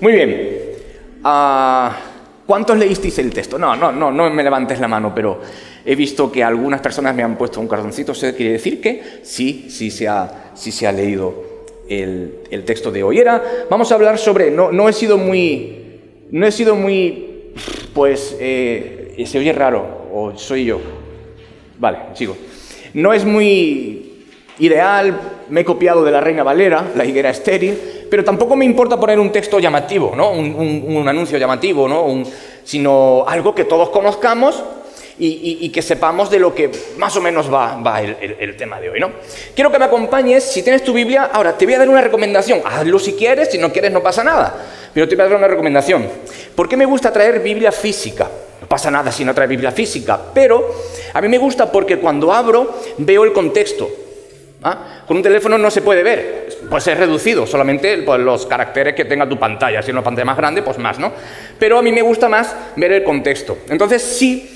Muy bien. ¿Cuántos leísteis el texto? No me levantes la mano, pero he visto que algunas personas me han puesto un corazoncito. ¿Eso quiere decir que sí se ha leído el texto de hoy? Vamos a hablar sobre... No he sido muy... se oye raro, o soy yo. Vale, sigo. No es muy ideal, me he copiado de la Reina Valera, la higuera estéril, pero tampoco me importa poner un texto llamativo, ¿no? Un anuncio llamativo, ¿no? Sino algo que todos conozcamos y que sepamos de lo que más o menos va el tema de hoy, ¿no? Quiero que me acompañes, si tienes tu Biblia. Ahora, te voy a dar una recomendación. Hazlo si quieres, si no quieres no pasa nada. Pero te voy a dar una recomendación. ¿Por qué me gusta traer Biblia física? No pasa nada si no traes Biblia física, pero a mí me gusta porque cuando abro veo el contexto. Con un teléfono no se puede ver, pues es reducido, solamente los caracteres que tenga tu pantalla. Si es una pantalla más grande, pues más, ¿no? Pero a mí me gusta más ver el contexto. Entonces, si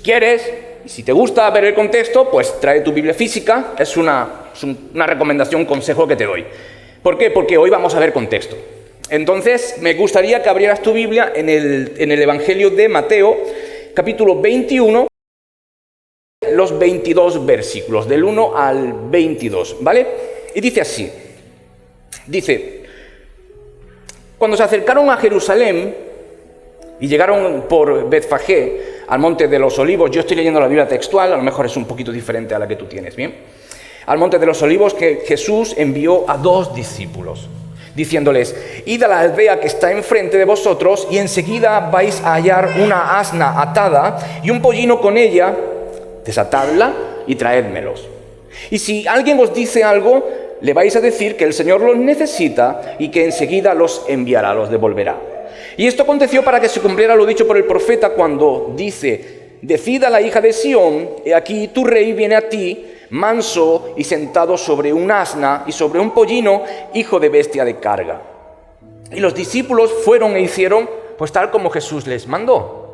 quieres, y si te gusta ver el contexto, pues trae tu Biblia física. Es una recomendación, un consejo que te doy. ¿Por qué? Porque hoy vamos a ver contexto. Entonces, me gustaría que abrieras tu Biblia en el Evangelio de Mateo, capítulo 21, los 22 versículos, del 1 al 22, ¿vale? Y dice así, cuando se acercaron a Jerusalén y llegaron por Betfagé al monte de los Olivos, yo estoy leyendo la Biblia textual, a lo mejor es un poquito diferente a la que tú tienes, ¿bien? Al monte de los Olivos, que Jesús envió a 2 discípulos, diciéndoles: id a la aldea que está enfrente de vosotros y enseguida vais a hallar una asna atada y un pollino con ella. Desatadla y traédmelos. Y si alguien os dice algo, le vais a decir que el Señor los necesita y que enseguida los enviará, los devolverá. Y esto aconteció para que se cumpliera lo dicho por el profeta cuando dice: decida la hija de Sión, he aquí tu rey viene a ti, manso y sentado sobre un asna y sobre un pollino, hijo de bestia de carga. Y los discípulos fueron e hicieron pues tal como Jesús les mandó.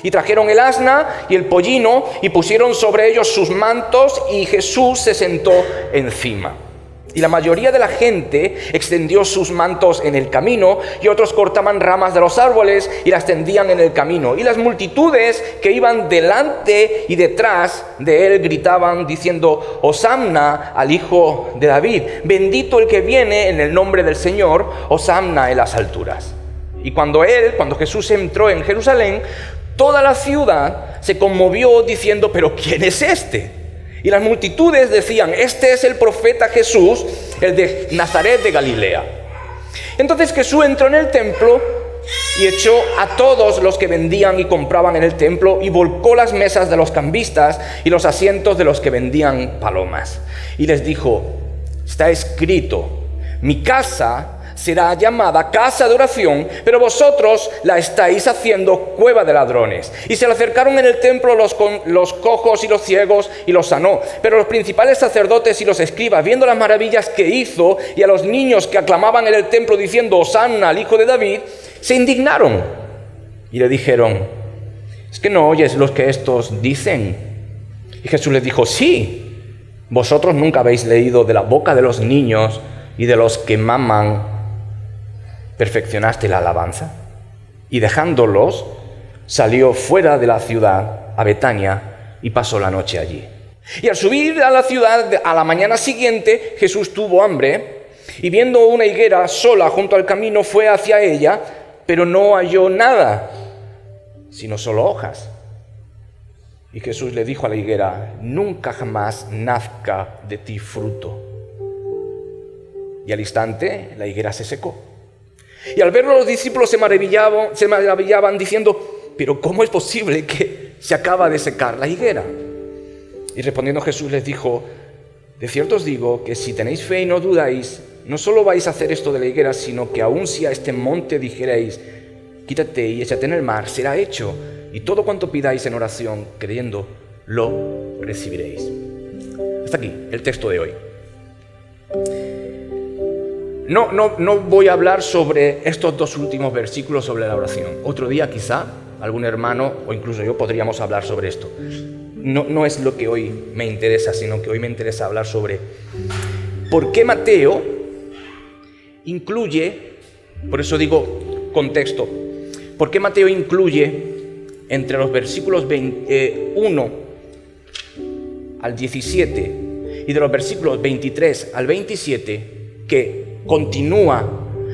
Y trajeron el asna y el pollino y pusieron sobre ellos sus mantos y Jesús se sentó encima. Y la mayoría de la gente extendió sus mantos en el camino y otros cortaban ramas de los árboles y las tendían en el camino. Y las multitudes que iban delante y detrás de él gritaban diciendo: Hosanna al Hijo de David, bendito el que viene en el nombre del Señor, Hosanna en las alturas. Y cuando Jesús entró en Jerusalén, toda la ciudad se conmovió diciendo: ¿pero quién es este? Y las multitudes decían: este es el profeta Jesús, el de Nazaret de Galilea. Entonces Jesús entró en el templo y echó a todos los que vendían y compraban en el templo y volcó las mesas de los cambistas y los asientos de los que vendían palomas. Y les dijo: está escrito, mi casa será llamada casa de oración, pero vosotros la estáis haciendo cueva de ladrones. Y se le acercaron en el templo los cojos y los ciegos y los sanó. Pero los principales sacerdotes y los escribas, viendo las maravillas que hizo y a los niños que aclamaban en el templo diciendo: Hosanna al Hijo de David, se indignaron y le dijeron: ¿es que no oyes lo que estos dicen? Y Jesús les dijo: sí, vosotros nunca habéis leído de la boca de los niños y de los que maman perfeccionaste la alabanza. Y dejándolos, salió fuera de la ciudad a Betania y pasó la noche allí. Y al subir a la ciudad a la mañana siguiente, Jesús tuvo hambre y viendo una higuera sola junto al camino fue hacia ella, pero no halló nada, sino solo hojas. Y Jesús le dijo a la higuera: nunca jamás nazca de ti fruto. Y al instante la higuera se secó. Y al verlo los discípulos se maravillaban diciendo: ¿pero cómo es posible que se acaba de secar la higuera? Y respondiendo Jesús les dijo: de cierto os digo que si tenéis fe y no dudáis, no solo vais a hacer esto de la higuera, sino que aun si a este monte dijerais: quítate y échate en el mar, será hecho, y todo cuanto pidáis en oración, creyendo, lo recibiréis. Hasta aquí el texto de hoy. No voy a hablar sobre estos 2 últimos versículos sobre la oración. Otro día quizá algún hermano o incluso yo podríamos hablar sobre esto. No es lo que hoy me interesa, sino que hoy me interesa hablar sobre por qué Mateo incluye Por eso digo contexto. ¿Por qué Mateo incluye entre los versículos 1 al 17 y de los versículos 23 al 27, que continúa,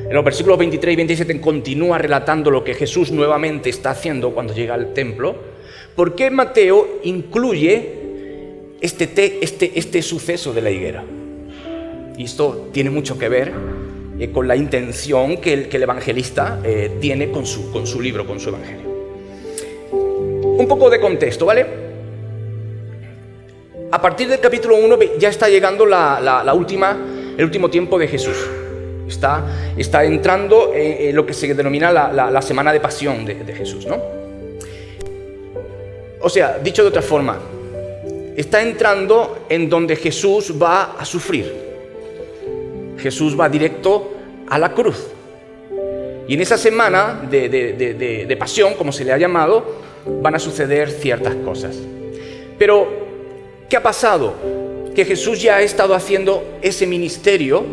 en los versículos 23 y 27 continúa relatando lo que Jesús nuevamente está haciendo cuando llega al templo? ¿Por qué Mateo incluye este suceso de la higuera? Y esto tiene mucho que ver con la intención que el evangelista tiene con su libro, con su evangelio. Un poco de contexto, ¿vale? A partir del capítulo 1 ya está llegando el último tiempo de Jesús. Está entrando en lo que se denomina la semana de pasión de Jesús, ¿no? O sea, dicho de otra forma, está entrando en donde Jesús va a sufrir. Jesús va directo a la cruz. Y en esa semana de pasión, como se le ha llamado, van a suceder ciertas cosas. Pero, ¿qué ha pasado? Que Jesús ya ha estado haciendo ese ministerio,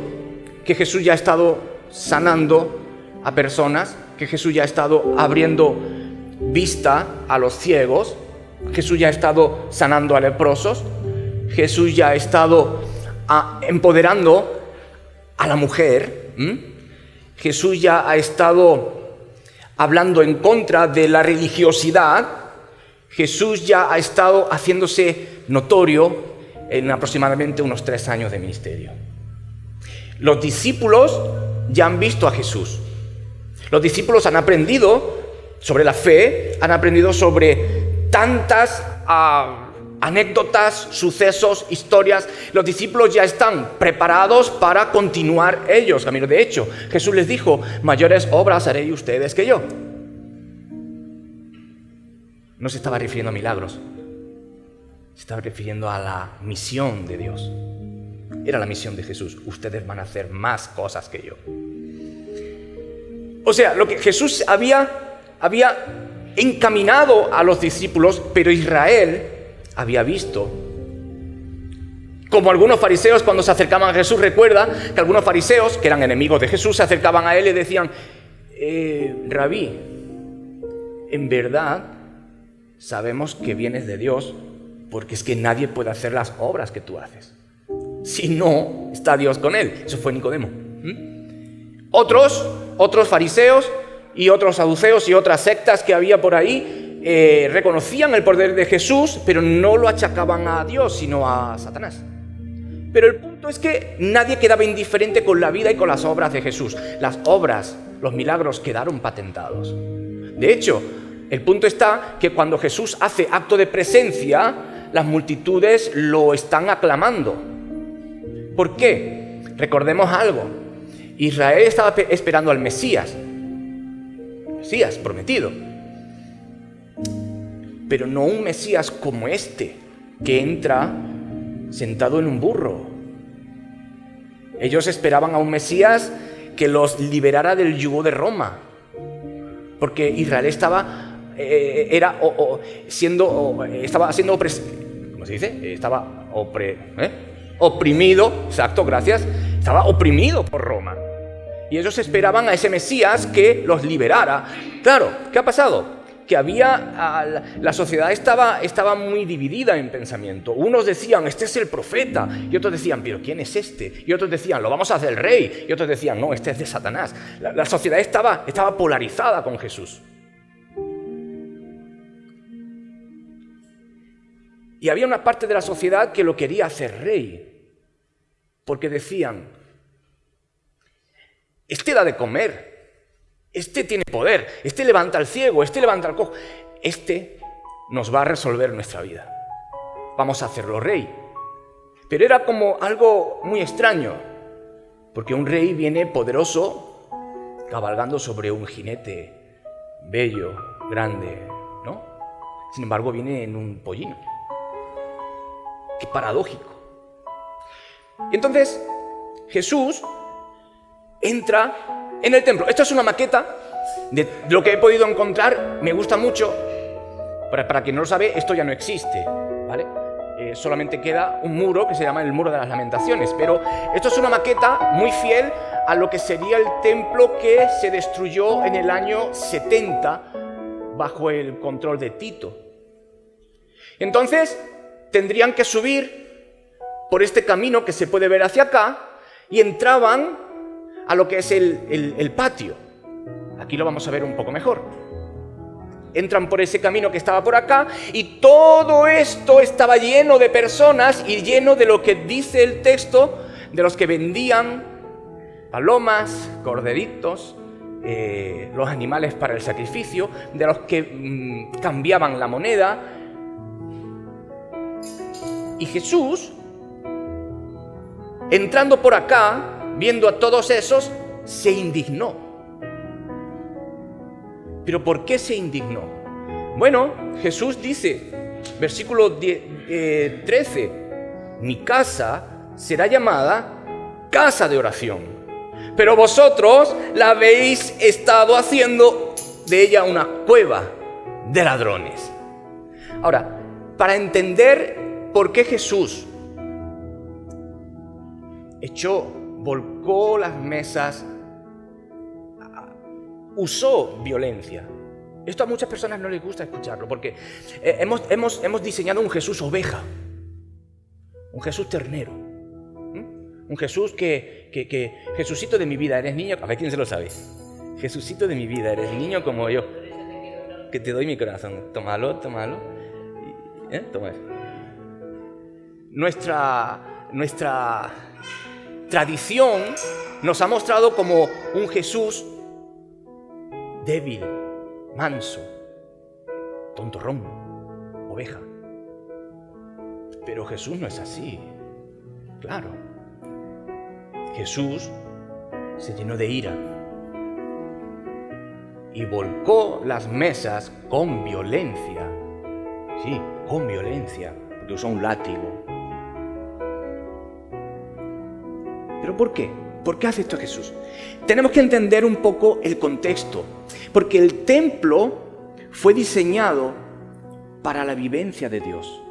que Jesús ya ha estado sanando a personas, que Jesús ya ha estado abriendo vista a los ciegos, Jesús ya ha estado sanando a leprosos, Jesús ya ha estado empoderando a la mujer, Jesús ya ha estado hablando en contra de la religiosidad, Jesús ya ha estado haciéndose notorio en aproximadamente unos 3 años de ministerio. Los discípulos ya han visto a Jesús. Los discípulos han aprendido sobre la fe, han aprendido sobre tantas anécdotas, sucesos, historias. Los discípulos ya están preparados para continuar ellos camino. De hecho, Jesús les dijo: mayores obras haréis ustedes que yo. No se estaba refiriendo a milagros, se estaba refiriendo a la misión de Dios. Era la misión de Jesús: ustedes van a hacer más cosas que yo. O sea, lo que Jesús había encaminado a los discípulos, pero Israel había visto. Como algunos fariseos, cuando se acercaban a Jesús, recuerda que algunos fariseos, que eran enemigos de Jesús, se acercaban a él y decían: Rabí, en verdad sabemos que vienes de Dios, porque es que nadie puede hacer las obras que tú haces si no está Dios con él. Eso fue Nicodemo. Otros fariseos y otros saduceos y otras sectas que había por ahí reconocían el poder de Jesús, pero no lo achacaban a Dios, sino a Satanás. Pero el punto es que nadie quedaba indiferente con la vida y con las obras de Jesús. Las obras, los milagros quedaron patentados. De hecho, el punto está que cuando Jesús hace acto de presencia, las multitudes lo están aclamando. ¿Por qué? Recordemos algo. Israel estaba esperando al Mesías prometido. Pero no un Mesías como este, que entra sentado en un burro. Ellos esperaban a un Mesías que los liberara del yugo de Roma, porque Israel estaba oprimido, exacto, gracias, estaba oprimido por Roma. Y ellos esperaban a ese Mesías que los liberara. Claro, ¿qué ha pasado? Que la sociedad estaba muy dividida en pensamiento. Unos decían: este es el profeta, y otros decían: pero ¿quién es este? Y otros decían: lo vamos a hacer el rey, y otros decían: no, este es de Satanás. La sociedad estaba polarizada con Jesús. Y había una parte de la sociedad que lo quería hacer rey, porque decían: este da de comer, este tiene poder, este levanta al ciego, este levanta al cojo, este nos va a resolver nuestra vida, vamos a hacerlo rey. Pero era como algo muy extraño, porque un rey viene poderoso, cabalgando sobre un jinete bello, grande, ¿no? Sin embargo, viene en un pollino. Qué paradójico. Y entonces Jesús entra en el templo. Esto es una maqueta de lo que he podido encontrar. Me gusta mucho. Para quien no lo sabe, esto ya no existe, ¿vale? solamente queda un muro que se llama el Muro de las Lamentaciones. Pero esto es una maqueta muy fiel a lo que sería el templo que se destruyó en el año 70 bajo el control de Tito. Entonces tendrían que subir por este camino que se puede ver hacia acá y entraban a lo que es el patio. Aquí lo vamos a ver un poco mejor. Entran por ese camino que estaba por acá y todo esto estaba lleno de personas y lleno de lo que dice el texto, de los que vendían palomas, corderitos, los animales para el sacrificio, de los que cambiaban la moneda. Y Jesús, entrando por acá, viendo a todos esos, se indignó. ¿Pero por qué se indignó? Bueno, Jesús dice, versículo 13, mi casa será llamada casa de oración, pero vosotros la habéis estado haciendo de ella una cueva de ladrones. Ahora, para entender por qué Jesús volcó las mesas, usó violencia. Esto a muchas personas no les gusta escucharlo porque hemos diseñado un Jesús oveja, un Jesús ternero, un Jesús que Jesucito de mi vida, eres niño. A ver quién se lo sabe. Jesucito de mi vida, eres niño como yo, que te doy mi corazón. Tómalo. Toma eso. Nuestra tradición nos ha mostrado como un Jesús débil, manso, tontorrón, oveja. Pero Jesús no es así. Claro. Jesús se llenó de ira y volcó las mesas con violencia. Sí, con violencia, porque usó un látigo. ¿Pero por qué? ¿Por qué hace esto Jesús? Tenemos que entender un poco el contexto, porque el templo fue diseñado para la vivencia de Dios.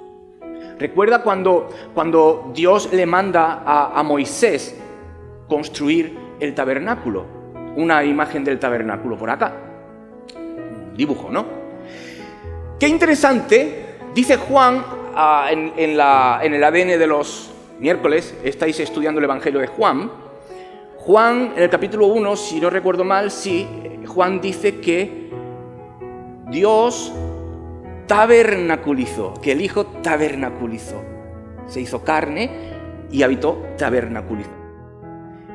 Recuerda cuando Dios le manda a Moisés construir el tabernáculo, una imagen del tabernáculo por acá, un dibujo, ¿no? Qué interesante, dice Juan en el ADN de los miércoles, estáis estudiando el Evangelio de Juan. Juan, en el capítulo 1, si no recuerdo mal, sí, Juan dice que Dios tabernaculizó, que el Hijo tabernaculizó, se hizo carne y habitó, tabernaculizó.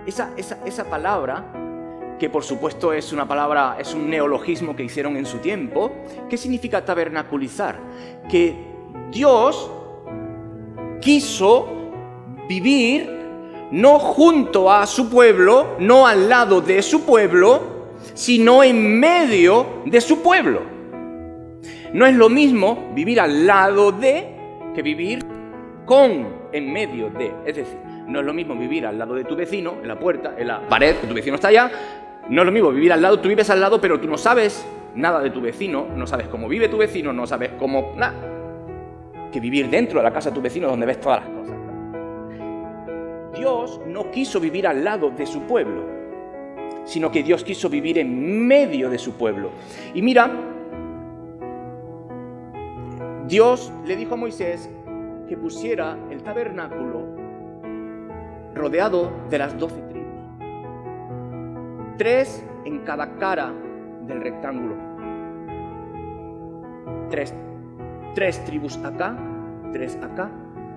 Esa palabra, que por supuesto es un neologismo que hicieron en su tiempo. ¿Qué significa tabernaculizar? Que Dios quiso vivir no junto a su pueblo, no al lado de su pueblo, sino en medio de su pueblo. No es lo mismo vivir al lado de que vivir en medio de. Es decir, no es lo mismo vivir al lado de tu vecino, en la puerta, en la pared, que tu vecino está allá. No es lo mismo vivir al lado, tú vives al lado, pero tú no sabes nada de tu vecino, no sabes cómo vive tu vecino, no sabes cómo... nada. Que vivir dentro de la casa de tu vecino donde ves todas las cosas. Dios no quiso vivir al lado de su pueblo, sino que Dios quiso vivir en medio de su pueblo. Y mira, Dios le dijo a Moisés que pusiera el tabernáculo rodeado de las 12 tribus. 3 en cada cara del rectángulo. 3 tribus acá, 3 acá,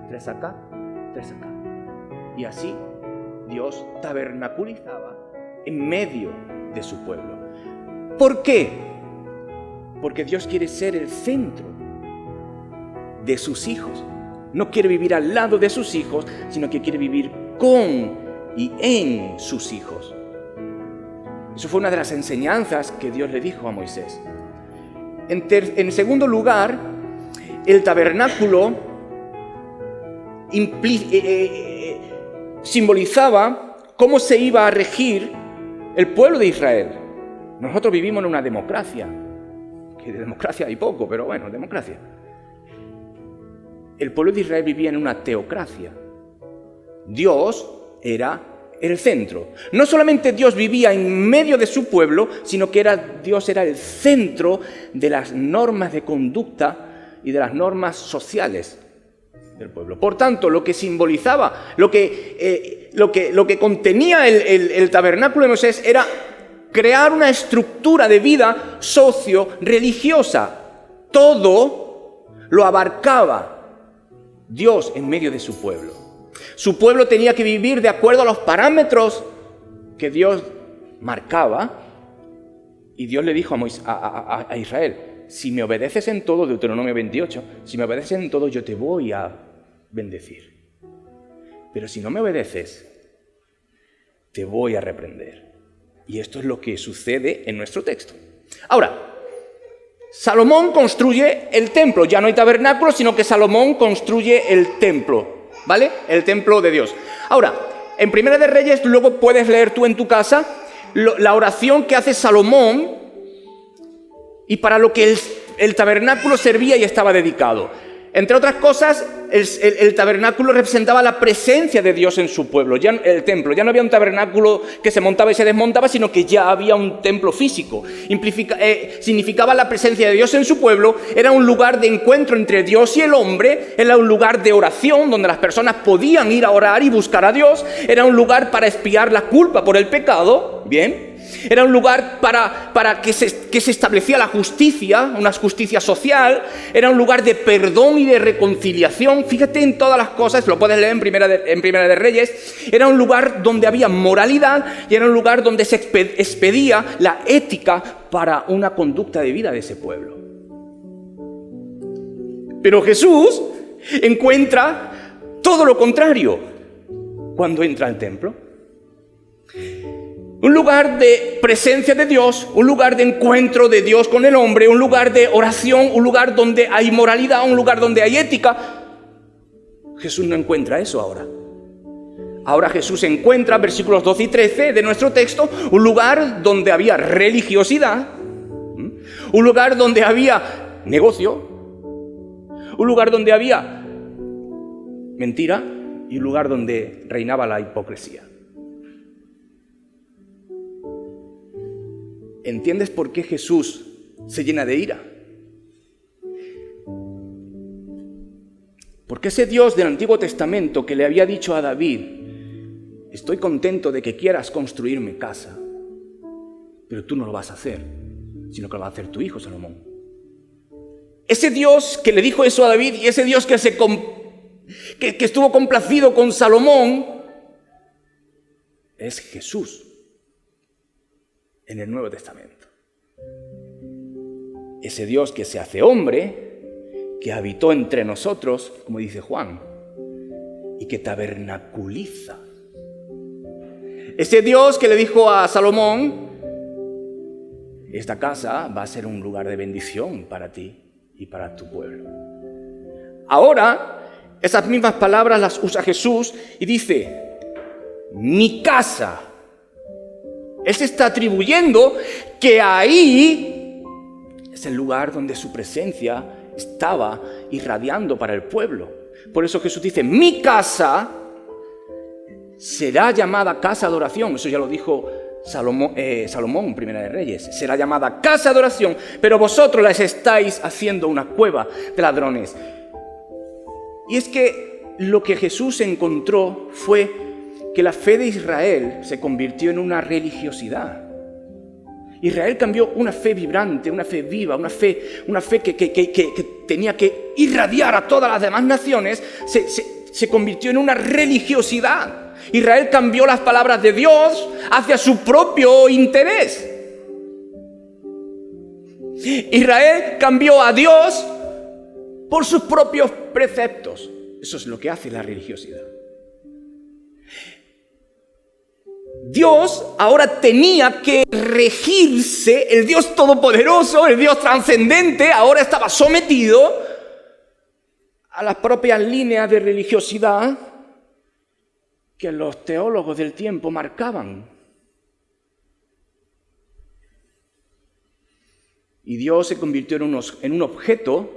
3 acá, 3 acá. Y así Dios tabernaculizaba en medio de su pueblo. ¿Por qué? Porque Dios quiere ser el centro de sus hijos. No quiere vivir al lado de sus hijos, sino que quiere vivir con y en sus hijos. Eso fue una de las enseñanzas que Dios le dijo a Moisés. En segundo lugar, el tabernáculo simbolizaba cómo se iba a regir el pueblo de Israel. Nosotros vivimos en una democracia, que de democracia hay poco, pero bueno, democracia. el pueblo de Israel vivía en una teocracia. Dios era el centro. No solamente Dios vivía en medio de su pueblo, sino que Dios era el centro de las normas de conducta y de las normas sociales del pueblo. Por tanto, lo que simbolizaba, lo que contenía el tabernáculo de Moisés era crear una estructura de vida socio-religiosa. Todo lo abarcaba Dios en medio de su pueblo. Su pueblo tenía que vivir de acuerdo a los parámetros que Dios marcaba. Y Dios le dijo a Israel: si me obedeces en todo, Deuteronomio 28, si me obedeces en todo, yo te voy a bendecir. Pero si no me obedeces, te voy a reprender. Y esto es lo que sucede en nuestro texto. Ahora, Salomón construye el templo. Ya no hay tabernáculo, sino que Salomón construye el templo, ¿vale? El templo de Dios. Ahora, en Primera de Reyes, luego puedes leer tú en tu casa la oración que hace Salomón y para lo que el tabernáculo servía y estaba dedicado. Entre otras cosas, el tabernáculo representaba la presencia de Dios en su pueblo. Ya el templo, ya no había un tabernáculo que se montaba y se desmontaba, sino que ya había un templo físico. Significaba la presencia de Dios en su pueblo. Era un lugar de encuentro entre Dios y el hombre. Era un lugar de oración donde las personas podían ir a orar y buscar a Dios. Era un lugar para expiar la culpa por el pecado. Bien. Era un lugar para que se establecía la justicia, una justicia social. Era un lugar de perdón y de reconciliación. Fíjate en todas las cosas, lo puedes leer en Primera de Reyes. Era un lugar donde había moralidad y era un lugar donde se expedía la ética para una conducta de vida de ese pueblo. Pero Jesús encuentra todo lo contrario cuando entra al templo. Un lugar de presencia de Dios, un lugar de encuentro de Dios con el hombre, un lugar de oración, un lugar donde hay moralidad, un lugar donde hay ética. Jesús no encuentra eso ahora. Ahora Jesús encuentra, versículos 12 y 13 de nuestro texto, un lugar donde había religiosidad, un lugar donde había negocio, un lugar donde había mentira y un lugar donde reinaba la hipocresía. ¿Entiendes por qué Jesús se llena de ira? Porque ese Dios del Antiguo Testamento que le había dicho a David: estoy contento de que quieras construirme casa, pero tú no lo vas a hacer, sino que lo va a hacer tu hijo Salomón. Ese Dios que le dijo eso a David y ese Dios que estuvo complacido con Salomón es Jesús en el Nuevo Testamento. Ese Dios que se hace hombre, que habitó entre nosotros, como dice Juan, y que tabernaculiza. Ese Dios que le dijo a Salomón: esta casa va a ser un lugar de bendición para ti y para tu pueblo. Ahora, esas mismas palabras las usa Jesús y dice: mi casa. Él se está atribuyendo que ahí es el lugar donde su presencia estaba irradiando para el pueblo. Por eso Jesús dice: mi casa será llamada casa de oración. Eso ya lo dijo Salomón en Primera de Reyes. Será llamada casa de oración, pero vosotros las estáis haciendo una cueva de ladrones. Y es que lo que Jesús encontró fue que la fe de Israel se convirtió en una religiosidad. Israel cambió una fe vibrante, una fe viva, una fe que tenía que irradiar a todas las demás naciones, se convirtió en una religiosidad. Israel cambió las palabras de Dios hacia su propio interés. Israel cambió a Dios por sus propios preceptos. Eso es lo que hace la religiosidad. Dios ahora tenía que regirse, el Dios todopoderoso, el Dios trascendente, ahora estaba sometido a las propias líneas de religiosidad que los teólogos del tiempo marcaban. Y Dios se convirtió en un objeto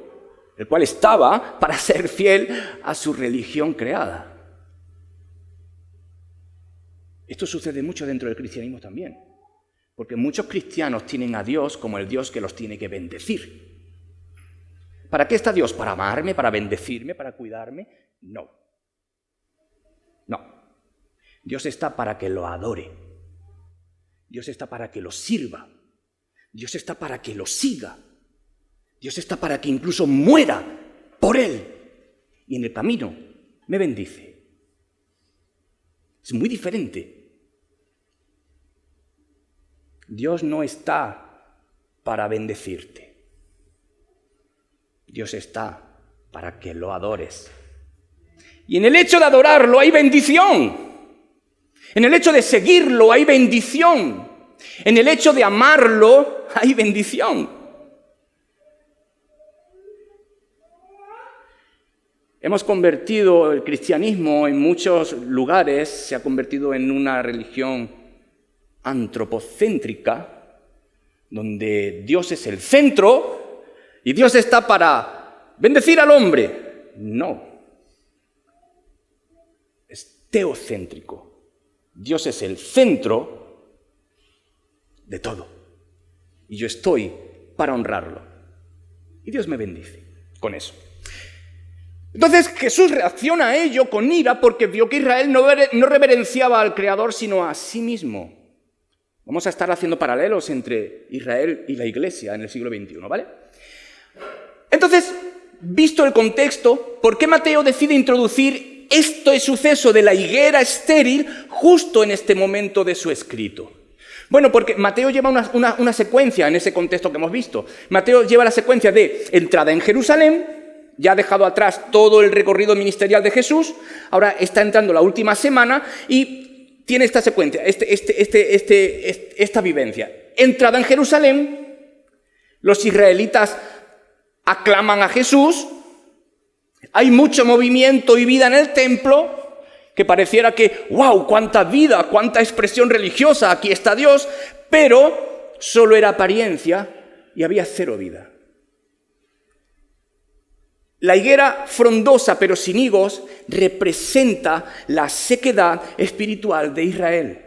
el cual estaba para ser fiel a su religión creada. Esto sucede mucho dentro del cristianismo también, porque muchos cristianos tienen a Dios como el Dios que los tiene que bendecir. ¿Para qué está Dios? ¿Para amarme? ¿Para bendecirme? ¿Para cuidarme? No. No. Dios está para que lo adore. Dios está para que lo sirva. Dios está para que lo siga. Dios está para que incluso muera por él. Y en el camino me bendice. Es muy diferente. Dios no está para bendecirte. Dios está para que lo adores. Y en el hecho de adorarlo hay bendición. En el hecho de seguirlo hay bendición. En el hecho de amarlo hay bendición. Hemos convertido el cristianismo en muchos lugares, se ha convertido en una religión antropocéntrica, donde Dios es el centro y Dios está para bendecir al hombre. No. Es teocéntrico. Dios es el centro de todo. Y yo estoy para honrarlo. Y Dios me bendice con eso. Entonces Jesús reacciona a ello con ira porque vio que Israel no reverenciaba al Creador sino a sí mismo. Vamos a estar haciendo paralelos entre Israel y la Iglesia en el siglo XXI, ¿vale? Entonces, visto el contexto, ¿por qué Mateo decide introducir este suceso de la higuera estéril justo en este momento de su escrito? Bueno, porque Mateo lleva una secuencia en ese contexto que hemos visto. Mateo lleva la secuencia de entrada en Jerusalén, ya ha dejado atrás todo el recorrido ministerial de Jesús, ahora está entrando la última semana y tiene esta secuencia, esta vivencia. Entrada en Jerusalén, los israelitas aclaman a Jesús, hay mucho movimiento y vida en el templo, que pareciera que, ¡wow!, cuánta vida, cuánta expresión religiosa, aquí está Dios, pero solo era apariencia y había cero vida. La higuera frondosa pero sin higos representa la sequedad espiritual de Israel.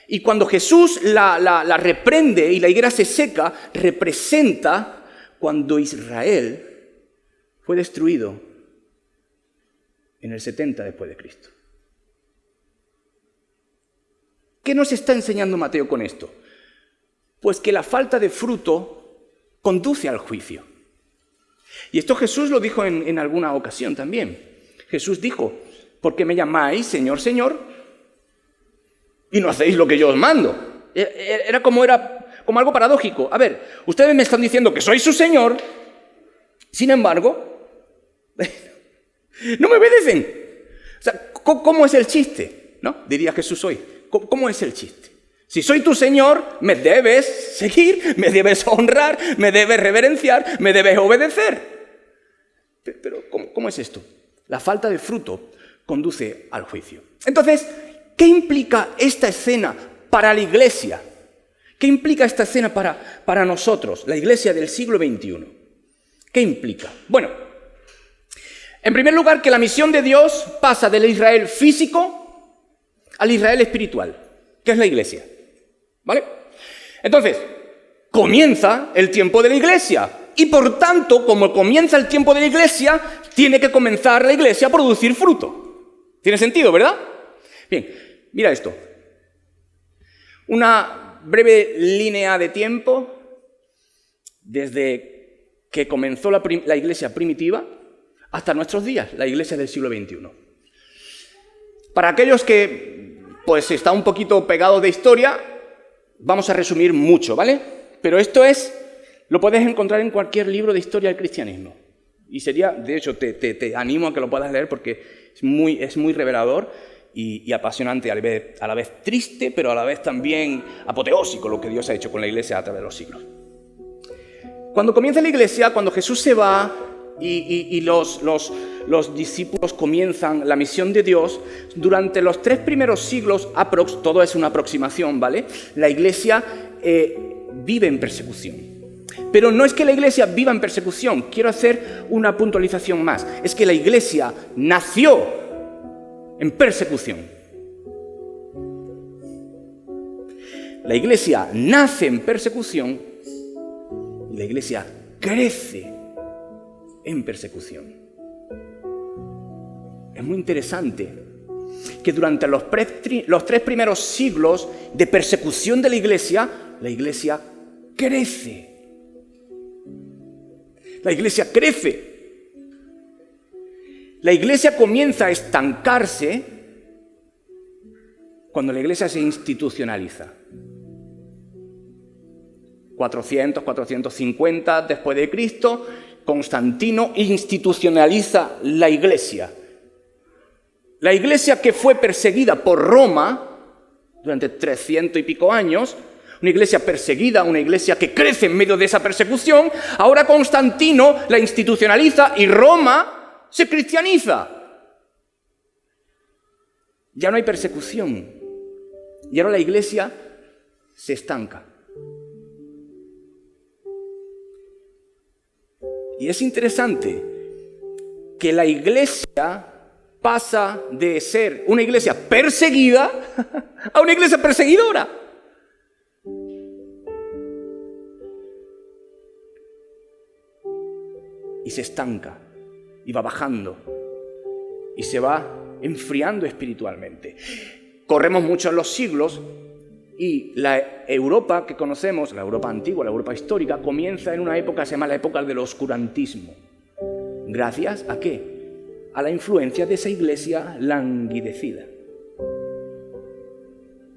Y cuando Jesús la reprende y la higuera se seca, representa cuando Israel fue destruido en el 70 después de Cristo. ¿Qué nos está enseñando Mateo con esto? Pues que la falta de fruto conduce al juicio. Y esto Jesús lo dijo en alguna ocasión también. Jesús dijo, ¿por qué me llamáis Señor, Señor? Y no hacéis lo que yo os mando. Era como algo paradójico. A ver, ustedes me están diciendo que soy su Señor, sin embargo, no me obedecen. O sea, ¿cómo es el chiste? ¿No? Diría Jesús hoy. ¿Cómo es el chiste? Si soy tu Señor, me debes seguir, me debes honrar, me debes reverenciar, me debes obedecer. Pero ¿cómo es esto? La falta de fruto conduce al juicio. Entonces, ¿qué implica esta escena para la Iglesia? ¿Qué implica esta escena para nosotros, la Iglesia del siglo XXI? ¿Qué implica? Bueno, en primer lugar, que la misión de Dios pasa del Israel físico al Israel espiritual, que es la Iglesia. ¿Vale? Entonces, comienza el tiempo de la Iglesia. Y por tanto, como comienza el tiempo de la Iglesia, tiene que comenzar la Iglesia a producir fruto. ¿Tiene sentido, verdad? Bien, mira esto. Una breve línea de tiempo desde que comenzó la Iglesia primitiva hasta nuestros días, la Iglesia del siglo XXI. Para aquellos que pues están un poquito pegados de historia, vamos a resumir mucho, ¿vale? Pero esto lo puedes encontrar en cualquier libro de historia del cristianismo. Y sería, de hecho, te animo a que lo puedas leer porque es muy revelador y apasionante, a la vez triste, pero a la vez también apoteósico lo que Dios ha hecho con la Iglesia a través de los siglos. Cuando comienza la Iglesia, cuando Jesús se va y los discípulos comienzan la misión de Dios, durante los 3 primeros siglos, todo es una aproximación, ¿vale? La Iglesia vive en persecución. Pero no es que la iglesia viva en persecución. Quiero hacer una puntualización más. Es que la iglesia nació en persecución. La iglesia nace en persecución y la iglesia crece en persecución. Es muy interesante que durante los 3 primeros siglos de persecución de la iglesia crece. La iglesia crece. La iglesia comienza a estancarse cuando la iglesia se institucionaliza. 450 después de Cristo, Constantino institucionaliza la iglesia. La iglesia que fue perseguida por Roma durante 300 y pico años, una iglesia perseguida, una iglesia que crece en medio de esa persecución, ahora Constantino la institucionaliza y Roma se cristianiza. Ya no hay persecución y ahora la iglesia se estanca. Y es interesante que la iglesia pasa de ser una iglesia perseguida a una iglesia perseguidora. Y se estanca, y va bajando, y se va enfriando espiritualmente. Corremos mucho en los siglos, y la Europa que conocemos, la Europa antigua, la Europa histórica, comienza en una época que se llama la época del oscurantismo. ¿Gracias a qué? A la influencia de esa iglesia languidecida,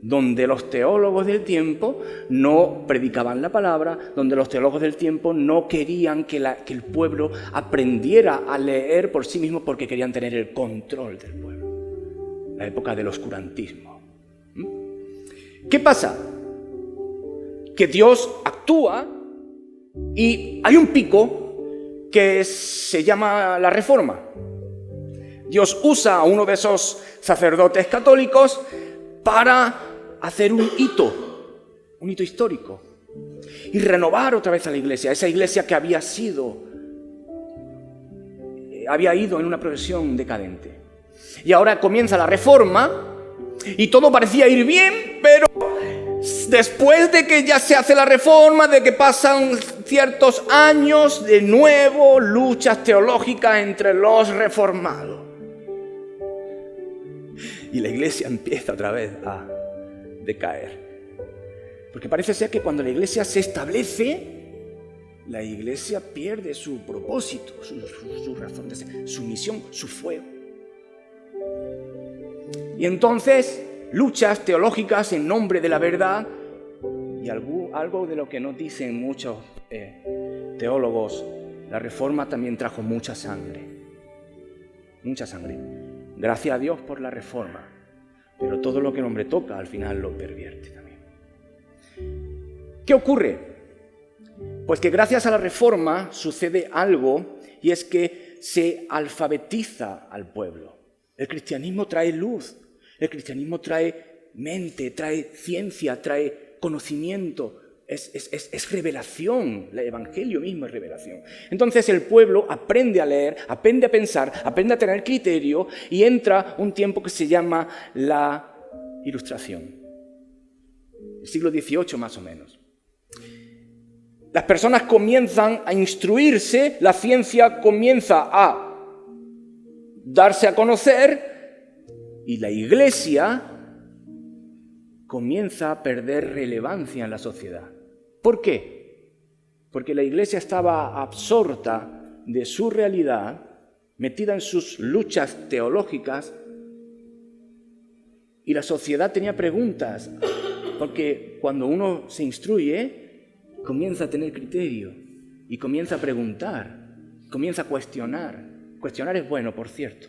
donde los teólogos del tiempo no predicaban la palabra, donde los teólogos del tiempo no querían que el pueblo aprendiera a leer por sí mismo porque querían tener el control del pueblo. La época del oscurantismo. ¿Qué pasa? Que Dios actúa y hay un pico que se llama la Reforma. Dios usa a uno de esos sacerdotes católicos para hacer un hito histórico y renovar otra vez a la iglesia, esa iglesia que había ido en una progresión decadente. Y ahora comienza la Reforma y todo parecía ir bien, pero después de que ya se hace la Reforma, de que pasan ciertos años, de nuevo luchas teológicas entre los reformados. Y la iglesia empieza otra vez a decaer. Porque parece ser que cuando la iglesia se establece, la iglesia pierde su propósito, su razón de ser, su misión, su fuego. Y entonces, luchas teológicas en nombre de la verdad, y algo de lo que nos dicen muchos teólogos, la Reforma también trajo mucha sangre. Mucha sangre. Gracias a Dios por la Reforma, pero todo lo que el hombre toca al final lo pervierte también. ¿Qué ocurre? Pues que gracias a la Reforma sucede algo, y es que se alfabetiza al pueblo. El cristianismo trae luz, el cristianismo trae mente, trae ciencia, trae conocimiento, es revelación, el evangelio mismo es revelación. Entonces el pueblo aprende a leer, aprende a pensar, aprende a tener criterio y entra un tiempo que se llama la Ilustración, el siglo XVIII más o menos. Las personas comienzan a instruirse, la ciencia comienza a darse a conocer y la iglesia comienza a perder relevancia en la sociedad. ¿Por qué? Porque la iglesia estaba absorta de su realidad, metida en sus luchas teológicas, y la sociedad tenía preguntas, porque cuando uno se instruye, comienza a tener criterio, y comienza a preguntar, comienza a cuestionar. Cuestionar es bueno, por cierto,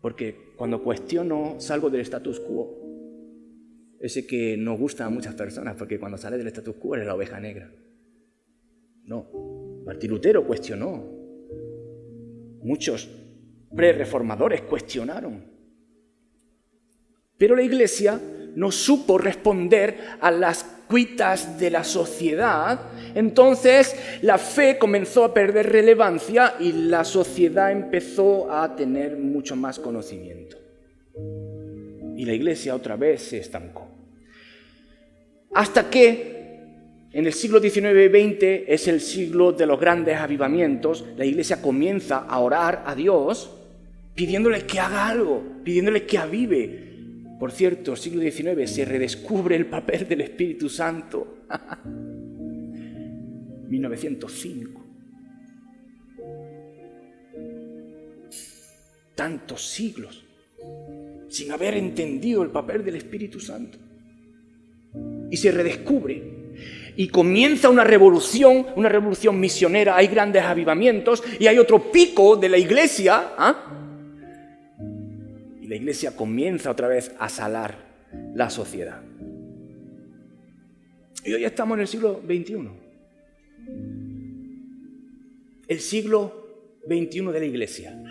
porque cuando cuestiono salgo del status quo. Ese que no gusta a muchas personas, porque cuando sale del status quo eres la oveja negra. No, Martín Lutero cuestionó. Muchos pre-reformadores cuestionaron. Pero la iglesia no supo responder a las cuitas de la sociedad, entonces la fe comenzó a perder relevancia y la sociedad empezó a tener mucho más conocimiento. Y la iglesia otra vez se estancó. Hasta que en el siglo XIX y XX es el siglo de los grandes avivamientos, la iglesia comienza a orar a Dios pidiéndole que haga algo, pidiéndole que avive. Por cierto, el siglo XIX se redescubre el papel del Espíritu Santo. 1905. Tantos siglos sin haber entendido el papel del Espíritu Santo. Y se redescubre. Y comienza una revolución misionera. Hay grandes avivamientos y hay otro pico de la iglesia. Y la iglesia comienza otra vez a salar la sociedad. Y hoy estamos en el siglo XXI. El siglo XXI de la iglesia.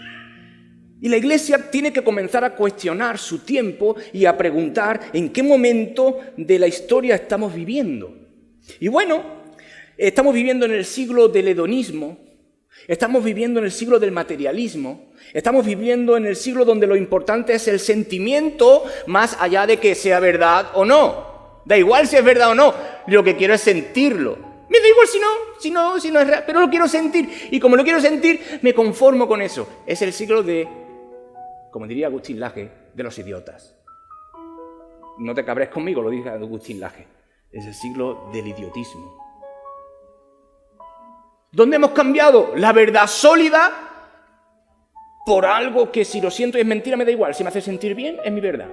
Y la iglesia tiene que comenzar a cuestionar su tiempo y a preguntar en qué momento de la historia estamos viviendo. Y bueno, estamos viviendo en el siglo del hedonismo, estamos viviendo en el siglo del materialismo, estamos viviendo en el siglo donde lo importante es el sentimiento más allá de que sea verdad o no. Da igual si es verdad o no, lo que quiero es sentirlo. Me da igual si no es real, pero lo quiero sentir. Y como lo quiero sentir, me conformo con eso. Es el siglo de, como diría Agustín Laje, de los idiotas. No te cabres conmigo, lo dice Agustín Laje. Es el siglo del idiotismo. ¿Dónde hemos cambiado la verdad sólida por algo que si lo siento y es mentira me da igual? Si me hace sentir bien, es mi verdad.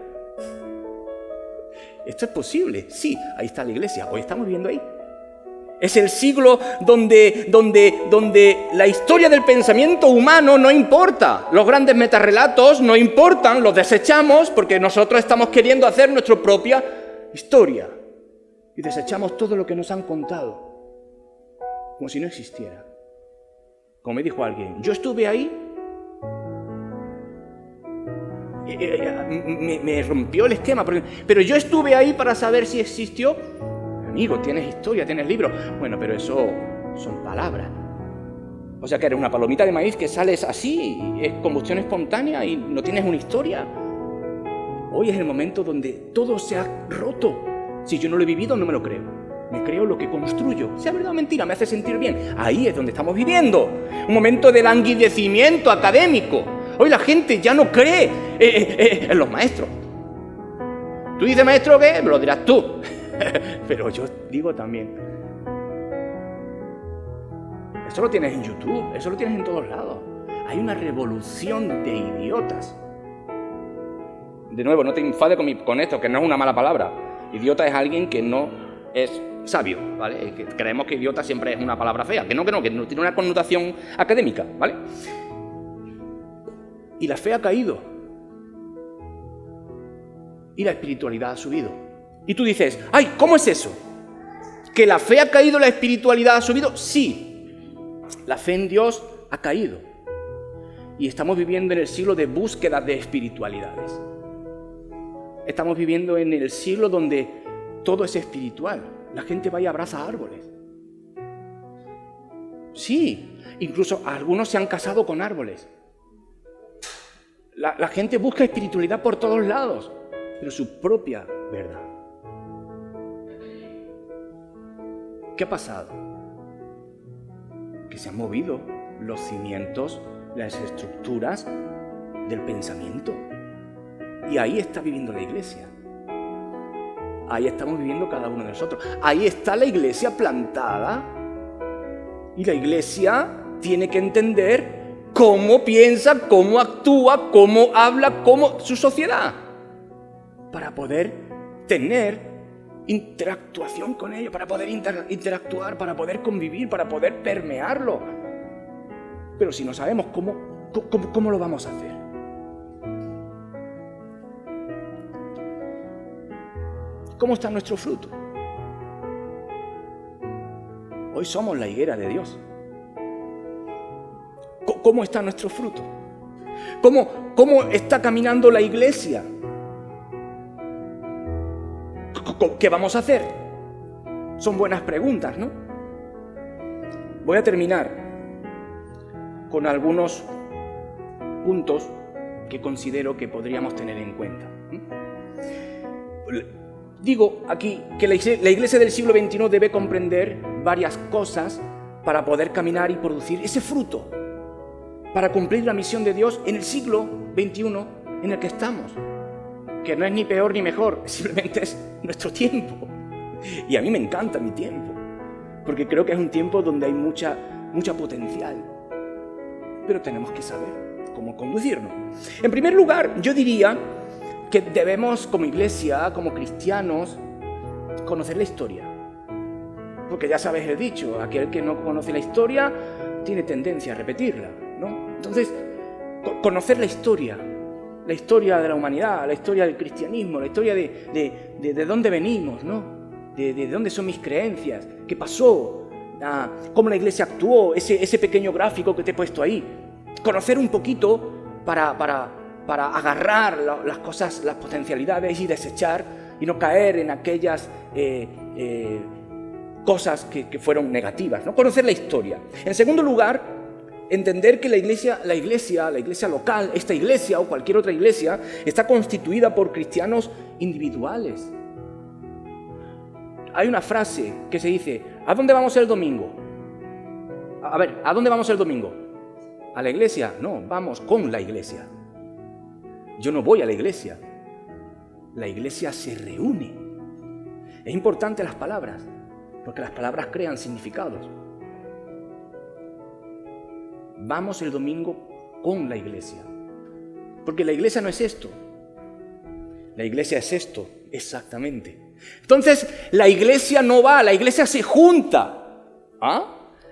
¿Esto es posible? Sí, ahí está la iglesia. Hoy estamos viviendo ahí. Es el siglo donde la historia del pensamiento humano no importa. Los grandes metarrelatos no importan, los desechamos porque nosotros estamos queriendo hacer nuestra propia historia. Y desechamos todo lo que nos han contado, como si no existiera. Como me dijo alguien, yo estuve ahí, me rompió el esquema, pero yo estuve ahí para saber si existió. Amigo, tienes historia, tienes libros. Bueno, pero eso son palabras. O sea que eres una palomita de maíz que sales así, es combustión espontánea y no tienes una historia. Hoy es el momento donde todo se ha roto. Si yo no lo he vivido, no me lo creo. Me creo lo que construyo. Sea verdad o mentira, me hace sentir bien. Ahí es donde estamos viviendo. Un momento de languidecimiento académico. Hoy la gente ya no cree en los maestros. ¿Tú dices maestro qué? Me lo dirás tú. Pero yo digo también. Eso lo tienes en YouTube, eso lo tienes en todos lados. Hay una revolución de idiotas. De nuevo, no te enfades con esto, que no es una mala palabra. Idiota es alguien que no es sabio, ¿vale? Que creemos que idiota siempre es una palabra fea, que no tiene una connotación académica, ¿vale? Y la fe ha caído. Y la espiritualidad ha subido. Y tú dices, ¡ay! ¿Cómo es eso? ¿Que la fe ha caído, la espiritualidad ha subido? Sí. La fe en Dios ha caído. Y estamos viviendo en el siglo de búsqueda de espiritualidades. Estamos viviendo en el siglo donde todo es espiritual. La gente va y abraza árboles. Sí, incluso algunos se han casado con árboles. La gente busca espiritualidad por todos lados, pero su propia verdad. ¿Qué ha pasado? Que se han movido los cimientos, las estructuras del pensamiento. Y ahí está viviendo la iglesia. Ahí estamos viviendo cada uno de nosotros. Ahí está la iglesia plantada. Y la iglesia tiene que entender cómo piensa, cómo actúa, cómo habla, cómo su sociedad. Para poder tener interactuación con ello, para poder interactuar, para poder convivir, para poder permearlo. Pero si no sabemos cómo lo vamos a hacer. ¿Cómo está nuestro fruto? Hoy somos la higuera de Dios. ¿Cómo está nuestro fruto? ¿Cómo está caminando la iglesia? ¿Qué vamos a hacer? Son buenas preguntas, ¿no? Voy a terminar con algunos puntos que considero que podríamos tener en cuenta. Digo aquí que la Iglesia del siglo XXI debe comprender varias cosas para poder caminar y producir ese fruto, para cumplir la misión de Dios en el siglo XXI en el que estamos, que no es ni peor ni mejor, simplemente es nuestro tiempo. Y a mí me encanta mi tiempo, porque creo que es un tiempo donde hay mucha potencial, pero tenemos que saber cómo conducirnos. En primer lugar, yo diría que debemos, como iglesia, como cristianos, conocer la historia. Porque ya sabes el dicho, aquel que no conoce la historia tiene tendencia a repetirla, ¿no? Entonces, conocer la historia de la humanidad, la historia del cristianismo, la historia de dónde venimos, ¿no? De dónde son mis creencias, qué pasó, cómo la iglesia actuó, ese pequeño gráfico que te he puesto ahí. Conocer un poquito para agarrar las cosas, las potencialidades y desechar y no caer en aquellas cosas que fueron negativas, ¿no? Conocer la historia. En segundo lugar, entender que la iglesia local, esta iglesia o cualquier otra iglesia, está constituida por cristianos individuales. Hay una frase que se dice: ¿a dónde vamos el domingo? A ver, ¿a dónde vamos el domingo? ¿A la iglesia? No, vamos con la iglesia. Yo no voy a la iglesia. La iglesia se reúne. Es importante las palabras, porque las palabras crean significados. Vamos el domingo con la iglesia. Porque la iglesia no es esto. La iglesia es esto, exactamente. Entonces, la iglesia no va, la iglesia se junta.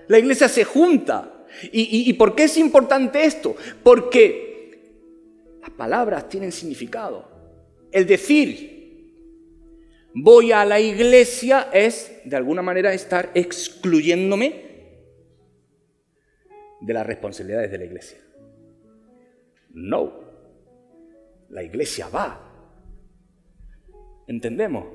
La iglesia se junta. ¿Y por qué es importante esto? Porque las palabras tienen significado. El decir voy a la iglesia es, de alguna manera, estar excluyéndome de las responsabilidades de la iglesia. No. La iglesia va. ¿Entendemos?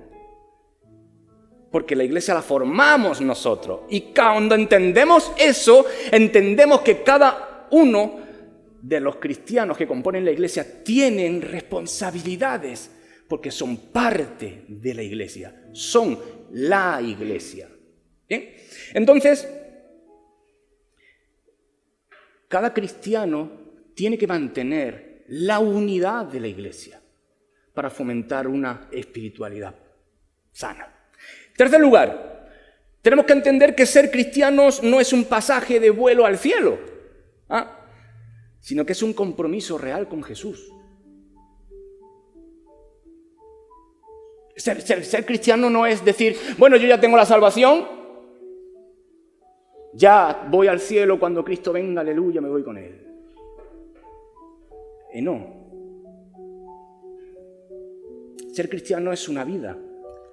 Porque la iglesia la formamos nosotros. Y cuando entendemos eso, entendemos que cada uno de los cristianos que componen la iglesia tienen responsabilidades, porque son parte de la iglesia, son la iglesia. ¿Bien? Entonces, cada cristiano tiene que mantener la unidad de la iglesia para fomentar una espiritualidad sana. En tercer lugar, tenemos que entender que ser cristianos no es un pasaje de vuelo al cielo, sino que es un compromiso real con Jesús. Ser cristiano no es decir, bueno, yo ya tengo la salvación, ya voy al cielo cuando Cristo venga, aleluya, me voy con Él. No. Ser cristiano es una vida.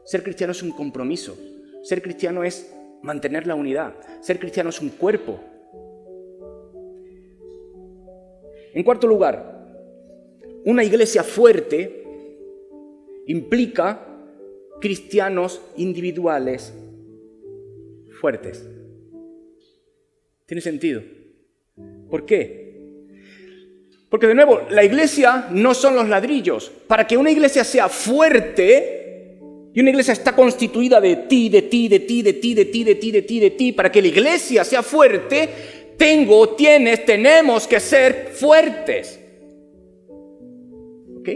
Ser cristiano es un compromiso. Ser cristiano es mantener la unidad. Ser cristiano es un cuerpo. En cuarto lugar, una iglesia fuerte implica cristianos individuales fuertes. ¿Tiene sentido? ¿Por qué? Porque de nuevo, la iglesia no son los ladrillos. Para que una iglesia sea fuerte, y una iglesia está constituida de ti, para que la iglesia sea fuerte, tenemos que ser fuertes. ¿Ok?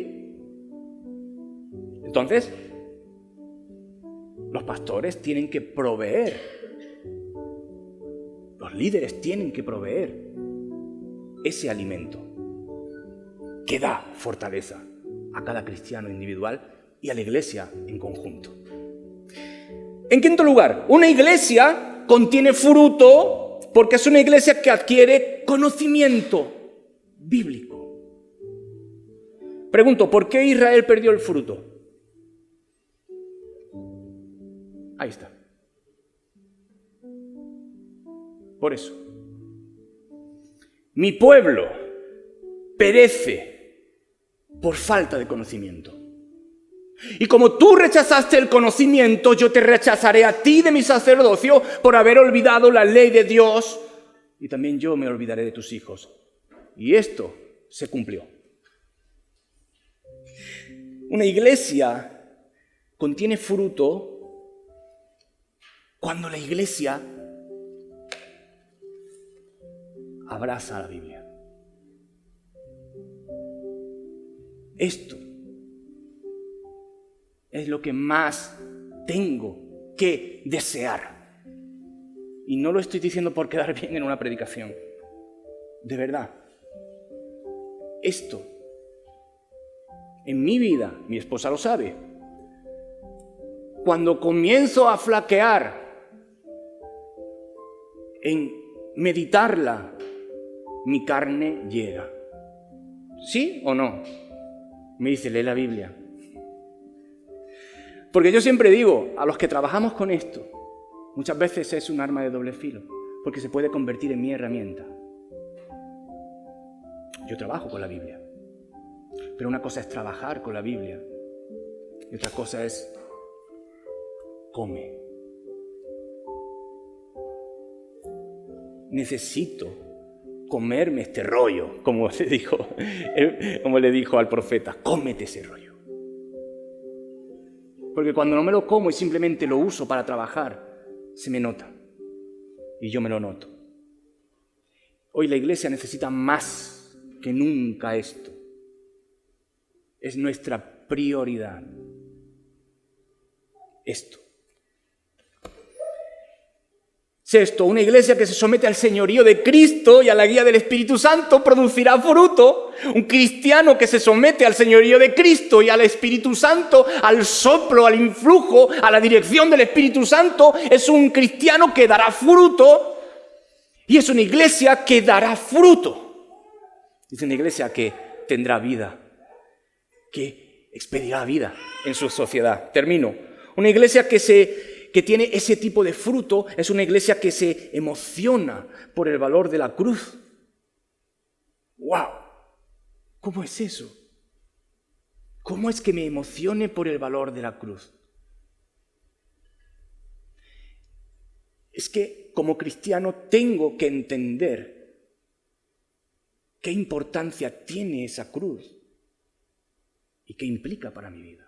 Entonces, los pastores tienen que proveer. Los líderes tienen que proveer ese alimento que da fortaleza a cada cristiano individual y a la iglesia en conjunto. En quinto lugar, una iglesia contiene fruto porque es una iglesia que adquiere conocimiento bíblico. Pregunto, ¿por qué Israel perdió el fruto? Ahí está. Por eso. Mi pueblo perece por falta de conocimiento. Y como tú rechazaste el conocimiento, yo te rechazaré a ti de mi sacerdocio por haber olvidado la ley de Dios. Y también yo me olvidaré de tus hijos. Y esto se cumplió. Una iglesia contiene fruto cuando la iglesia abraza la Biblia. Esto es lo que más tengo que desear. Y no lo estoy diciendo por quedar bien en una predicación. De verdad. Esto, en mi vida, mi esposa lo sabe, cuando comienzo a flaquear en meditarla, mi carne llega. ¿Sí o no? Me dice, lee la Biblia. Porque yo siempre digo, a los que trabajamos con esto, muchas veces es un arma de doble filo, porque se puede convertir en mi herramienta. Yo trabajo con la Biblia, pero una cosa es trabajar con la Biblia y otra cosa es come. Necesito comerme este rollo, como le dijo al profeta, cómete ese rollo. Porque cuando no me lo como y simplemente lo uso para trabajar, se me nota. Y yo me lo noto. Hoy la iglesia necesita más que nunca esto. Es nuestra prioridad. Esto. Sexto, una iglesia que se somete al señorío de Cristo y a la guía del Espíritu Santo producirá fruto. Un cristiano que se somete al señorío de Cristo y al Espíritu Santo, al soplo, al influjo, a la dirección del Espíritu Santo, es un cristiano que dará fruto y es una iglesia que dará fruto. Es una iglesia que tendrá vida, que expedirá vida en su sociedad. Termino. Una iglesia que tiene ese tipo de fruto es una iglesia que se emociona por el valor de la cruz. ¡Wow! ¿Cómo es eso? ¿Cómo es que me emocione por el valor de la cruz? Es que como cristiano tengo que entender qué importancia tiene esa cruz y qué implica para mi vida.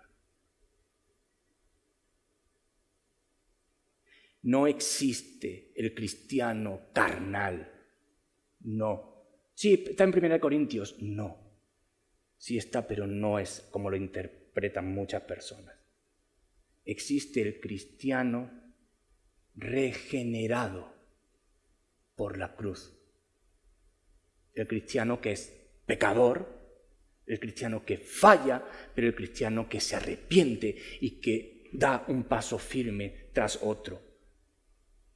No existe el cristiano carnal. No. Sí, está en 1 Corintios. No. Sí está, pero no es como lo interpretan muchas personas. Existe el cristiano regenerado por la cruz. El cristiano que es pecador, el cristiano que falla, pero el cristiano que se arrepiente y que da un paso firme tras otro.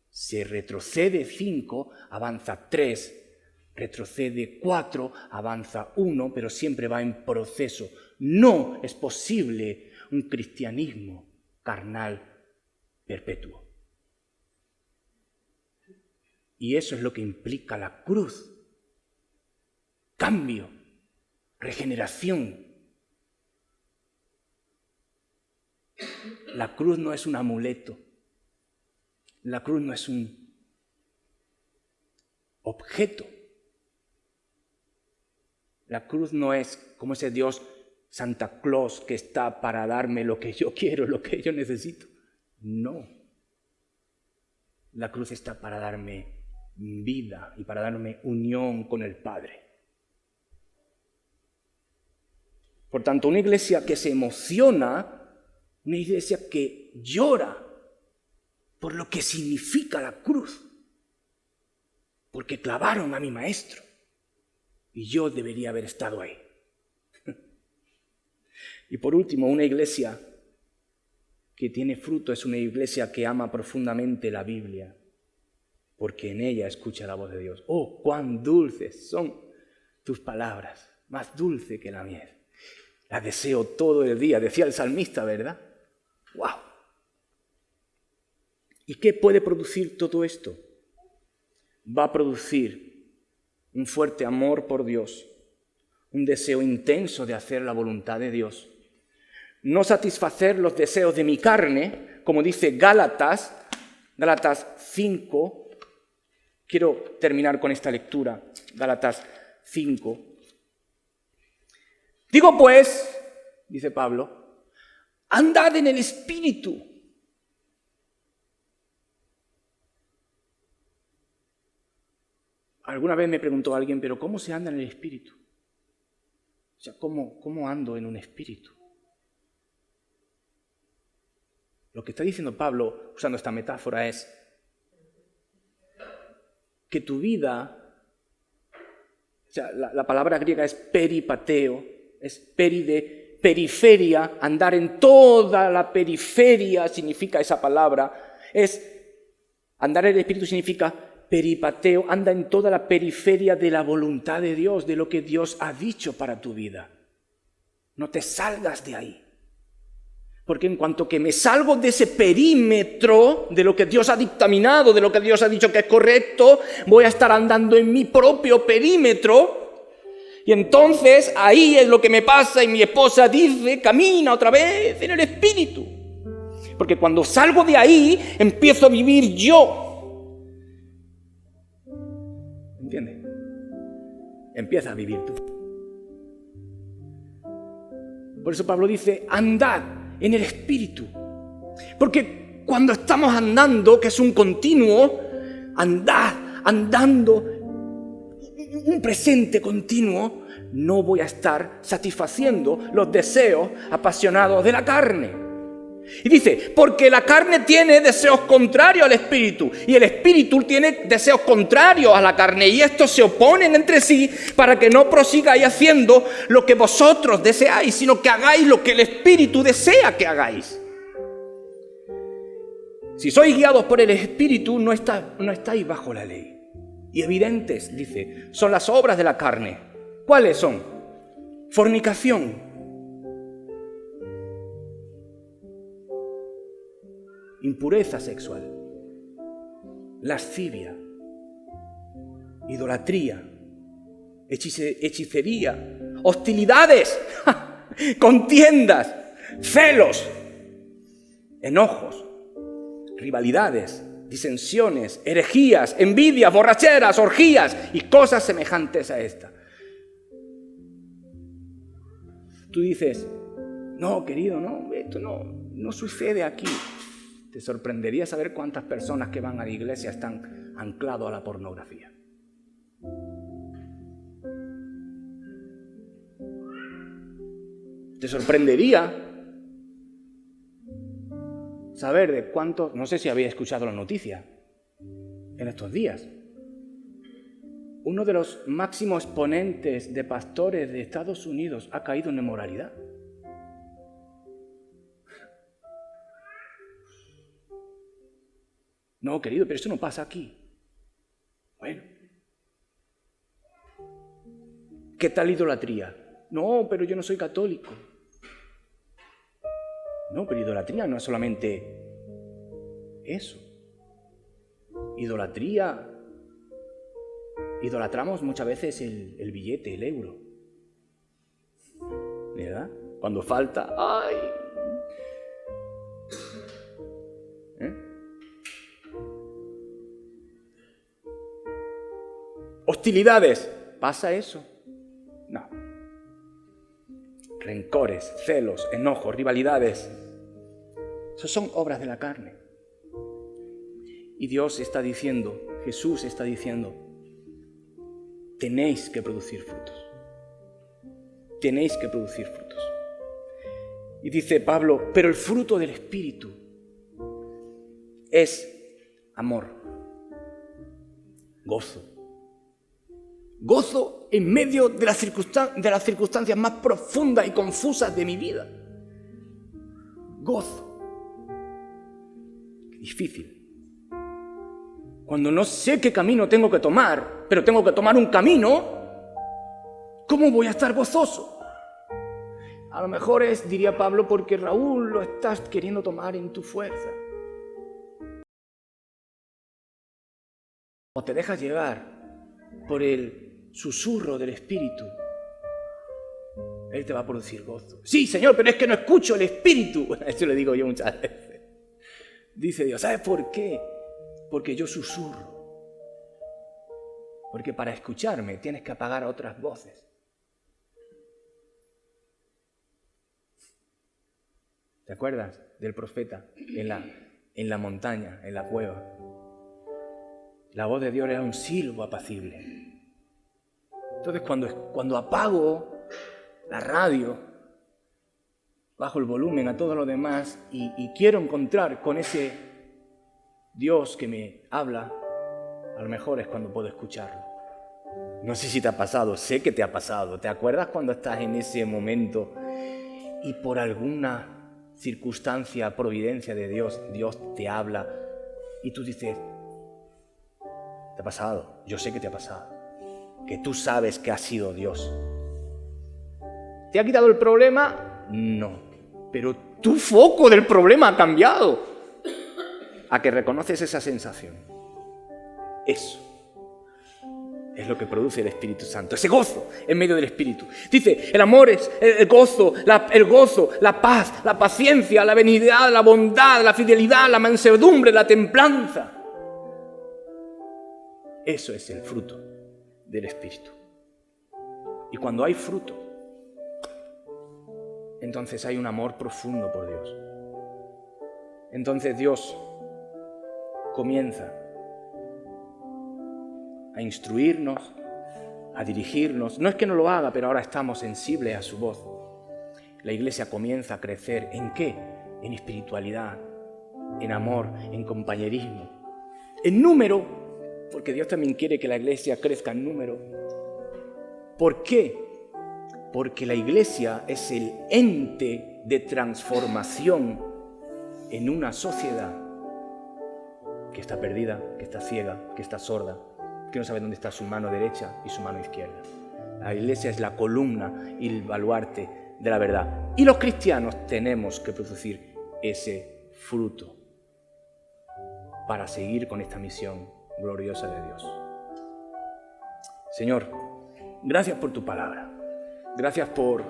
Se retrocede 5, avanza 3, retrocede 4, avanza 1, pero siempre va en proceso. No es posible un cristianismo carnal perpetuo. Y eso es lo que implica la cruz. Cambio, regeneración. La cruz no es un amuleto. La cruz no es un objeto. La cruz no es como ese Dios Santa Claus que está para darme lo que yo quiero, lo que yo necesito. No. La cruz está para darme vida y para darme unión con el Padre. Por tanto, una iglesia que se emociona, una iglesia que llora por lo que significa la cruz, porque clavaron a mi maestro y yo debería haber estado ahí. Y por último, una iglesia que tiene fruto es una iglesia que ama profundamente la Biblia, porque en ella escucha la voz de Dios. ¡Oh, cuán dulces son tus palabras! Más dulce que la miel. Las deseo todo el día, decía el salmista, ¿verdad? ¡Wow! ¿Y qué puede producir todo esto? Va a producir un fuerte amor por Dios, un deseo intenso de hacer la voluntad de Dios. no satisfacer los deseos de mi carne, como dice Gálatas 5. Quiero terminar con esta lectura, Gálatas 5. Digo pues, dice Pablo, andad en el Espíritu. Alguna vez me preguntó alguien, pero ¿cómo se anda en el Espíritu? O sea, ¿cómo ando en un Espíritu? Lo que está diciendo Pablo, usando esta metáfora, es que tu vida, o sea, la palabra griega es peripateo, es peri de periferia, andar en toda la periferia significa esa palabra, andar en el Espíritu significa peripateo, anda en toda la periferia de la voluntad de Dios, de lo que Dios ha dicho para tu vida. No te salgas de ahí. Porque en cuanto que me salgo de ese perímetro, de lo que Dios ha dictaminado, de lo que Dios ha dicho que es correcto, voy a estar andando en mi propio perímetro. Y entonces ahí es lo que me pasa y mi esposa dice, camina otra vez en el Espíritu. Porque cuando salgo de ahí, empiezo a vivir yo. ¿Entiendes? Empieza a vivir tú. Por eso Pablo dice, andad en el Espíritu. Porque cuando estamos andando, que es un continuo, andando, un presente continuo, no voy a estar satisfaciendo los deseos apasionados de la carne. Y dice, porque la carne tiene deseos contrarios al Espíritu y el Espíritu tiene deseos contrarios a la carne y estos se oponen entre sí para que no prosigáis haciendo lo que vosotros deseáis, sino que hagáis lo que el Espíritu desea que hagáis. Si sois guiados por el Espíritu, no estáis bajo la ley. Y evidentes, dice, son las obras de la carne. ¿Cuáles son? Fornicación, impureza sexual, lascivia, idolatría, hechicería, hostilidades, contiendas, celos, enojos, rivalidades, disensiones, herejías, envidias, borracheras, orgías y cosas semejantes a esta. Tú dices, no, querido, no, esto no sucede aquí. Te sorprendería saber cuántas personas que van a la iglesia están anclados a la pornografía. Te sorprendería saber de cuántos, no sé si habéis escuchado la noticia en estos días. Uno de los máximos exponentes de pastores de Estados Unidos ha caído en inmoralidad. No, querido, pero eso no pasa aquí. Bueno. ¿Qué tal idolatría? No, pero yo no soy católico. No, pero idolatría no es solamente eso. Idolatramos muchas veces el billete, el euro. ¿Verdad? Cuando falta, ¡ay! Hostilidades. ¿Pasa eso? No. Rencores, celos, enojos, rivalidades. Eso son obras de la carne. Y Dios está diciendo, Jesús está diciendo, tenéis que producir frutos. Tenéis que producir frutos. Y dice Pablo, pero el fruto del Espíritu es amor, gozo. Gozo en medio de las circunstancias más profundas y confusas de mi vida. Gozo. Difícil. Cuando no sé qué camino tengo que tomar, pero tengo que tomar un camino, ¿cómo voy a estar gozoso? A lo mejor es, diría Pablo, porque Raúl lo estás queriendo tomar en tu fuerza. O te dejas llevar por el susurro del Espíritu. Él te va a producir gozo. Sí, Señor, pero es que no escucho el Espíritu. Eso le digo yo muchas veces. Dice Dios, ¿sabes por qué? Porque yo susurro. Porque para escucharme tienes que apagar a otras voces. ¿Te acuerdas del profeta en la montaña, en la cueva? La voz de Dios era un silbo apacible. Entonces cuando apago la radio, bajo el volumen a todo lo demás y quiero encontrar con ese Dios que me habla, a lo mejor es cuando puedo escucharlo. No sé si te ha pasado, sé que te ha pasado. ¿Te acuerdas cuando estás en ese momento y por alguna circunstancia, providencia de Dios, Dios te habla y tú dices, te ha pasado, yo sé que te ha pasado, que tú sabes que ha sido Dios? ¿Te ha quitado el problema? No, pero tu foco del problema ha cambiado a que reconoces esa sensación. Eso es lo que produce el Espíritu Santo, ese gozo en medio del Espíritu. Dice, el amor es el gozo, la paz, la paciencia, la benignidad, la bondad, la fidelidad, la mansedumbre, la templanza. Eso es el fruto del Espíritu. Y cuando hay fruto, entonces hay un amor profundo por Dios. Entonces Dios comienza a instruirnos, a dirigirnos. No es que no lo haga, pero ahora estamos sensibles a su voz. La iglesia comienza a crecer. ¿En qué? En espiritualidad, en amor, en compañerismo, en número, porque Dios también quiere que la iglesia crezca en número. ¿Por qué? Porque la iglesia es el ente de transformación en una sociedad que está perdida, que está ciega, que está sorda, que no sabe dónde está su mano derecha y su mano izquierda. La iglesia es la columna y el baluarte de la verdad. Y los cristianos tenemos que producir ese fruto para seguir con esta misión gloriosa de Dios. Señor, gracias por tu palabra. Gracias por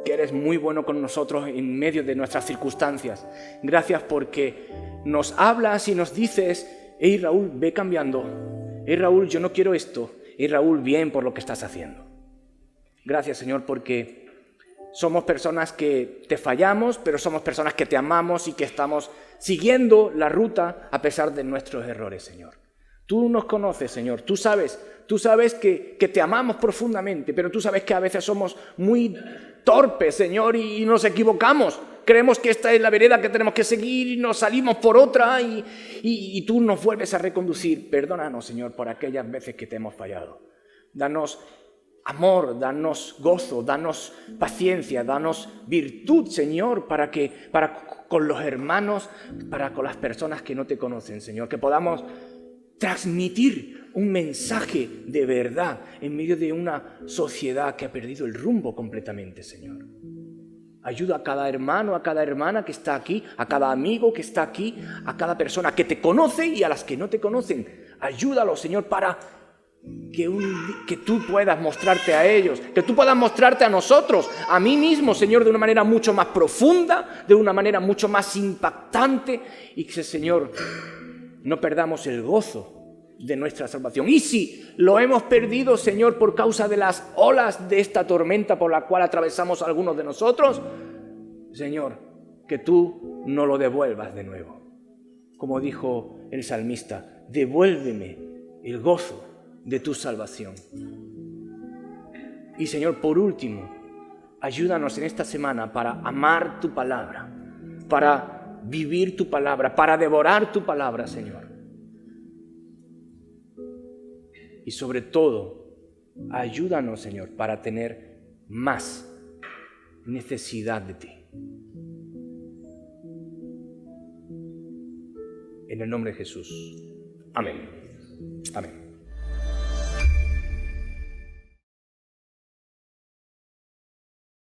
que eres muy bueno con nosotros en medio de nuestras circunstancias. Gracias porque nos hablas y nos dices, hey Raúl, ve cambiando. Hey Raúl, yo no quiero esto. Hey Raúl, bien por lo que estás haciendo. Gracias, Señor, porque somos personas que te fallamos, pero somos personas que te amamos y que estamos siguiendo la ruta a pesar de nuestros errores, Señor. Tú nos conoces, Señor. Tú sabes que te amamos profundamente, pero tú sabes que a veces somos muy torpes, Señor, y nos equivocamos. Creemos que esta es la vereda que tenemos que seguir y nos salimos por otra y tú nos vuelves a reconducir. Perdónanos, Señor, por aquellas veces que te hemos fallado. Danos amor, danos gozo, danos paciencia, danos virtud, Señor, para con los hermanos, para con las personas que no te conocen, Señor, que podamos transmitir un mensaje de verdad en medio de una sociedad que ha perdido el rumbo completamente, Señor. Ayuda a cada hermano, a cada hermana que está aquí, a cada amigo que está aquí, a cada persona que te conoce y a las que no te conocen. Ayúdalo, Señor, para que tú puedas mostrarte a ellos, que tú puedas mostrarte a nosotros, a mí mismo, Señor, de una manera mucho más profunda, de una manera mucho más impactante y que, Señor, no perdamos el gozo de nuestra salvación. Y si lo hemos perdido, Señor, por causa de las olas de esta tormenta por la cual atravesamos algunos de nosotros, Señor, que tú no lo devuelvas de nuevo. Como dijo el salmista, devuélveme el gozo de tu salvación. Y Señor, por último, ayúdanos en esta semana para amar tu palabra, para vivir tu palabra, para devorar tu palabra, Señor. Y sobre todo, ayúdanos, Señor, para tener más necesidad de ti. En el nombre de Jesús. Amén. Amén.